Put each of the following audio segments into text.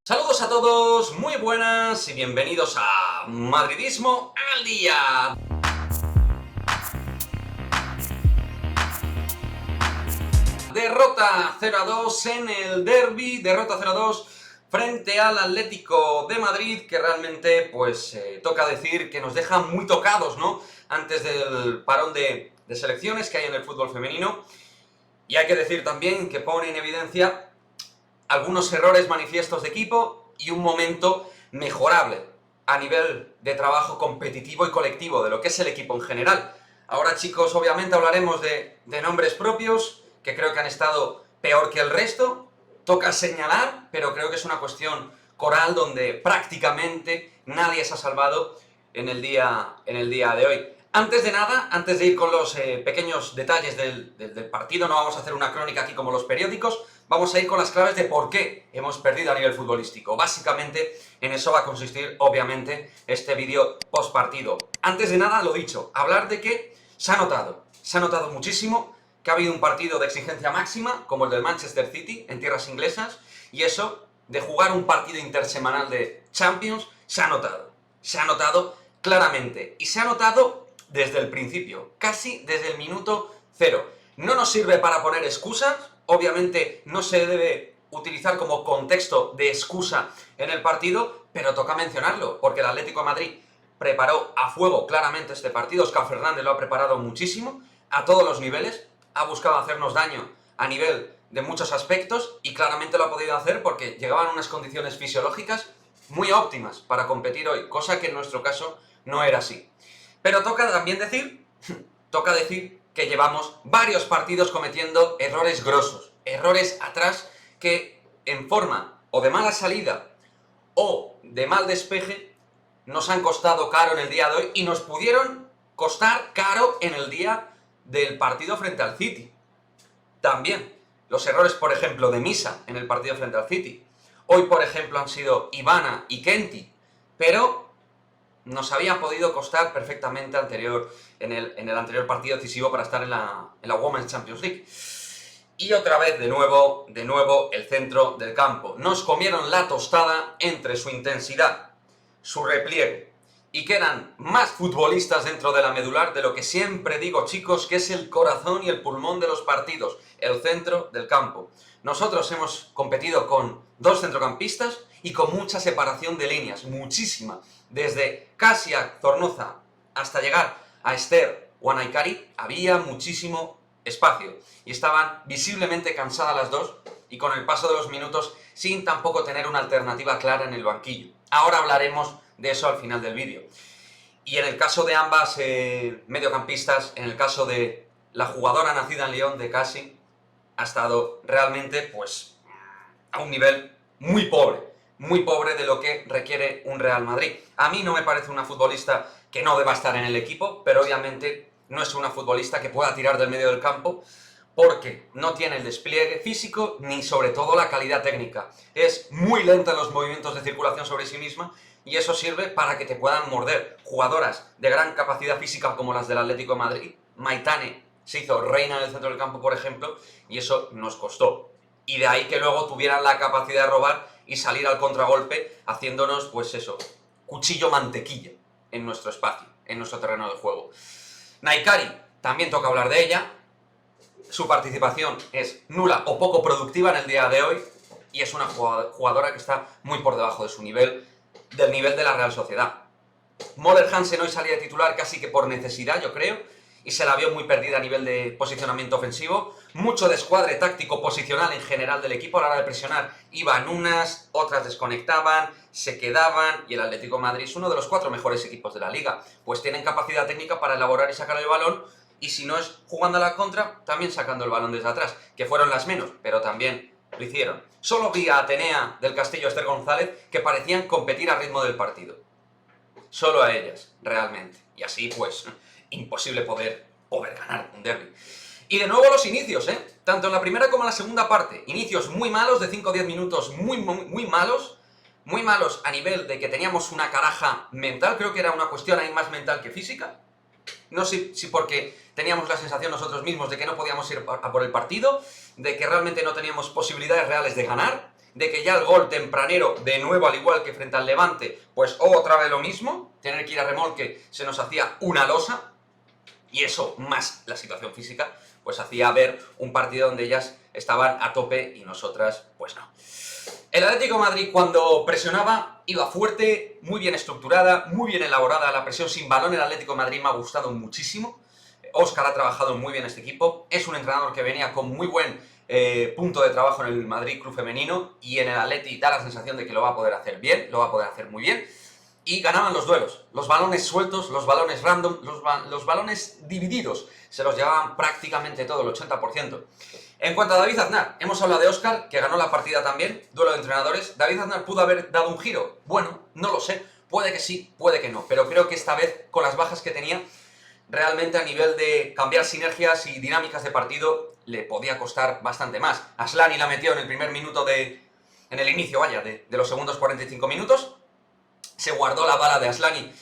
Saludos a todos, muy buenas y bienvenidos a Madridismo al Día. Derrota 0-2 en el derbi, derrota 0-2 frente al Atlético de Madrid, que realmente, pues, toca decir que nos deja muy tocados, ¿no? Antes del parón de selecciones que hay en el fútbol femenino. Y hay que decir también que pone en evidencia algunos errores manifiestos de equipo y un momento mejorable a nivel de trabajo competitivo y colectivo de lo que es el equipo en general. Ahora, chicos, obviamente hablaremos de nombres propios, que creo que han estado peor que el resto. Toca señalar, pero creo que es una cuestión coral donde prácticamente nadie se ha salvado en el día de hoy. Antes de nada, antes de ir con los pequeños detalles del partido, no vamos a hacer una crónica aquí como los periódicos, vamos a ir con las claves de por qué hemos perdido a nivel futbolístico. Básicamente, en eso va a consistir, obviamente, este vídeo post partido. Antes de nada, lo dicho, hablar de que se ha notado muchísimo que ha habido un partido de exigencia máxima, como el del Manchester City, en tierras inglesas, y eso, de jugar un partido intersemanal de Champions, se ha notado claramente, y se ha notado desde el principio, casi desde el minuto cero. No nos sirve para poner excusas, obviamente no se debe utilizar como contexto de excusa en el partido, pero toca mencionarlo, porque el Atlético de Madrid preparó a fuego claramente este partido. Óscar Fernández lo ha preparado muchísimo, a todos los niveles, ha buscado hacernos daño a nivel de muchos aspectos y claramente lo ha podido hacer porque llegaban unas condiciones fisiológicas muy óptimas para competir hoy, cosa que en nuestro caso no era así. Pero toca también decir, que llevamos varios partidos cometiendo errores grosos, errores atrás que en forma o de mala salida o de mal despeje nos han costado caro en el día de hoy y nos pudieron costar caro en el día del partido frente al City. También los errores, por ejemplo, de Misa en el partido frente al City. Hoy, por ejemplo, han sido Ivana y Kenty, pero nos había podido costar perfectamente en el anterior partido decisivo para estar en la Women's Champions League. Y otra vez, de nuevo, el centro del campo. Nos comieron la tostada entre su intensidad, su repliegue, y quedan más futbolistas dentro de la medular de lo que siempre digo, chicos, que es el corazón y el pulmón de los partidos, el centro del campo. Nosotros hemos competido con dos centrocampistas y con mucha separación de líneas, muchísima. Desde Casia Zornoza hasta llegar a Esther o a Naikari había muchísimo espacio y estaban visiblemente cansadas las dos y con el paso de los minutos sin tampoco tener una alternativa clara en el banquillo. Ahora hablaremos de eso al final del vídeo. Y en el caso de ambas mediocampistas, en el caso de la jugadora nacida en León, de Casi, ha estado realmente, pues, a un nivel muy pobre de lo que requiere un Real Madrid. A mí no me parece una futbolista que no deba estar en el equipo, pero obviamente no es una futbolista que pueda tirar del medio del campo, porque no tiene el despliegue físico ni sobre todo la calidad técnica. Es muy lenta en los movimientos de circulación sobre sí misma y eso sirve para que te puedan morder jugadoras de gran capacidad física como las del Atlético de Madrid. Maitane se hizo reina en el centro del campo, por ejemplo, y eso nos costó. Y de ahí que luego tuvieran la capacidad de robar y salir al contragolpe haciéndonos, pues eso, cuchillo mantequilla en nuestro espacio, en nuestro terreno de juego. Naikari, también toca hablar de ella. Su participación es nula o poco productiva en el día de hoy y es una jugadora que está muy por debajo de su nivel, del nivel de la Real Sociedad. Moller Hansen hoy salía de titular casi que por necesidad, yo creo, y se la vio muy perdida a nivel de posicionamiento ofensivo. Mucho descuadre táctico posicional en general del equipo a la hora de presionar. Iban unas, otras desconectaban, se quedaban, y el Atlético de Madrid es uno de los 4 mejores equipos de la Liga, pues tienen capacidad técnica para elaborar y sacar el balón, y si no es jugando a la contra, también sacando el balón desde atrás, que fueron las menos, pero también lo hicieron. Solo vi a Atenea del Castillo, Esther González, que parecían competir al ritmo del partido. Solo a ellas, realmente. Y así, pues, imposible poder ganar un derbi. Y de nuevo los inicios, tanto en la primera como en la segunda parte. Inicios muy malos, de 5 o 10 minutos, muy malos a nivel de que teníamos una caraja mental. Creo que era una cuestión ahí más mental que física. No sé si porque teníamos la sensación nosotros mismos de que no podíamos ir a por el partido, de que realmente no teníamos posibilidades reales de ganar, de que ya el gol tempranero, de nuevo al igual que frente al Levante, pues otra vez lo mismo, tener que ir a remolque se nos hacía una losa, y eso, más la situación física, pues hacía ver un partido donde ellas estaban a tope y nosotras, pues no. El Atlético de Madrid, cuando presionaba, iba fuerte, muy bien estructurada, muy bien elaborada la presión sin balón. El Atlético de Madrid me ha gustado muchísimo. Óscar ha trabajado muy bien este equipo. Es un entrenador que venía con muy buen punto de trabajo en el Madrid Club Femenino, y en el Atleti da la sensación de que lo va a poder hacer bien, lo va a poder hacer muy bien. Y ganaban los duelos, los balones sueltos, los balones random, los balones divididos, se los llevaban prácticamente todo, el 80%. En cuanto a David Aznar, hemos hablado de Óscar, que ganó la partida también, duelo de entrenadores. ¿David Aznar pudo haber dado un giro? Bueno, no lo sé, puede que sí, puede que no, pero creo que esta vez, con las bajas que tenía, realmente a nivel de cambiar sinergias y dinámicas de partido, le podía costar bastante más. Aslani la metió en el primer minuto en el inicio, vaya, de los segundos 45 minutos, se guardó la bala de Aslani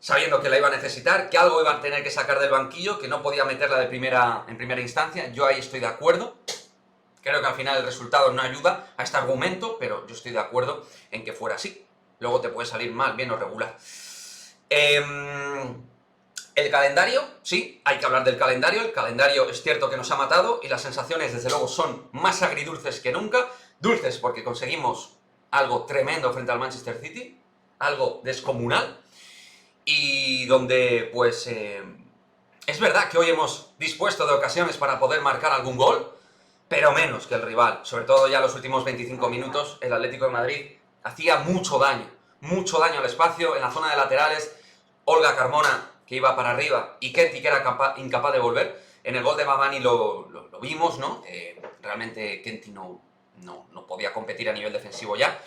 sabiendo que la iba a necesitar, que algo iba a tener que sacar del banquillo, que no podía meterla en primera instancia. Yo ahí estoy de acuerdo. Creo que al final el resultado no ayuda a este argumento, pero yo estoy de acuerdo en que fuera así. Luego te puede salir mal, bien o regular. El calendario, sí, hay que hablar del calendario. El calendario es cierto que nos ha matado y las sensaciones, desde luego, son más agridulces que nunca. Dulces porque conseguimos algo tremendo frente al Manchester City, algo descomunal, y donde, pues, es verdad que hoy hemos dispuesto de ocasiones para poder marcar algún gol, pero menos que el rival. Sobre todo ya los últimos 25 minutos, el Atlético de Madrid hacía mucho daño al espacio, en la zona de laterales. Olga Carmona, que iba para arriba, y Kenty, que era incapaz de volver. En el gol de Babani lo vimos, ¿no? Realmente Kenty no podía competir a nivel defensivo ya.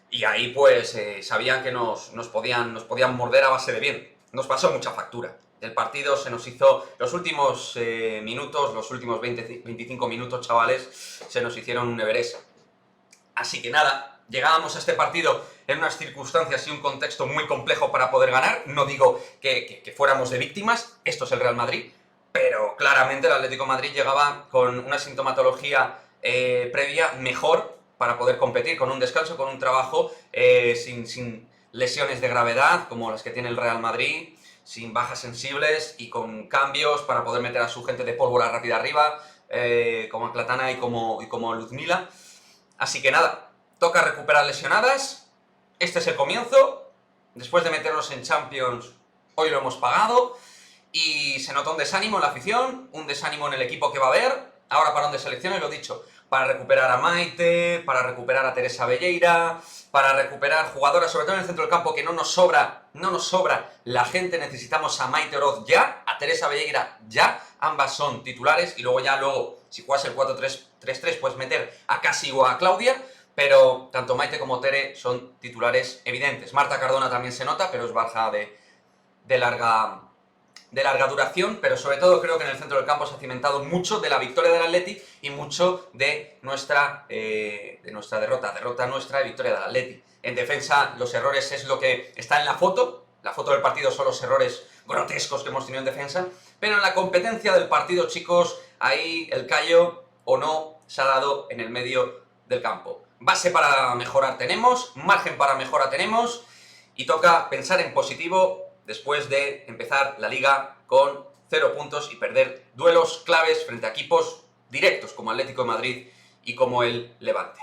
Y ahí pues sabían que nos podían morder a base de bien. Nos pasó mucha factura. El partido se nos hizo, los últimos minutos, los últimos 25 minutos, chavales, se nos hicieron un Everest. Así que nada, llegábamos a este partido en unas circunstancias y un contexto muy complejo para poder ganar. No digo que fuéramos de víctimas, esto es el Real Madrid, pero claramente el Atlético de Madrid llegaba con una sintomatología previa mejor para poder competir, con un descanso, con un trabajo sin lesiones de gravedad como las que tiene el Real Madrid, sin bajas sensibles y con cambios para poder meter a su gente de pólvora rápida arriba, como Clatana y como Luzmila. Así que nada, toca recuperar lesionadas. Este es el comienzo. Después de meternos en Champions, hoy lo hemos pagado. Y se nota un desánimo en la afición, un desánimo en el equipo que va a haber. Ahora parón de selecciones, lo dicho, para recuperar a Maite, para recuperar a Teresa Velleira, para recuperar jugadoras, sobre todo en el centro del campo, que no nos sobra la gente. Necesitamos a Maite Oroz ya, a Teresa Velleira ya, ambas son titulares, y luego si juegas el 4-3-3, puedes meter a Casi o a Claudia, pero tanto Maite como Tere son titulares evidentes. Marta Cardona también se nota, pero es baja de larga duración, pero sobre todo creo que en el centro del campo se ha cimentado mucho de la victoria del Atleti y mucho de nuestra derrota nuestra y victoria del Atleti. En defensa, los errores es lo que está en la foto del partido son los errores grotescos que hemos tenido en defensa, pero en la competencia del partido, chicos, ahí el callo o no se ha dado en el medio del campo. Base para mejorar tenemos, margen para mejora tenemos, y toca pensar en positivo después de empezar la Liga con 0 puntos y perder duelos claves frente a equipos directos como Atlético de Madrid y como el Levante.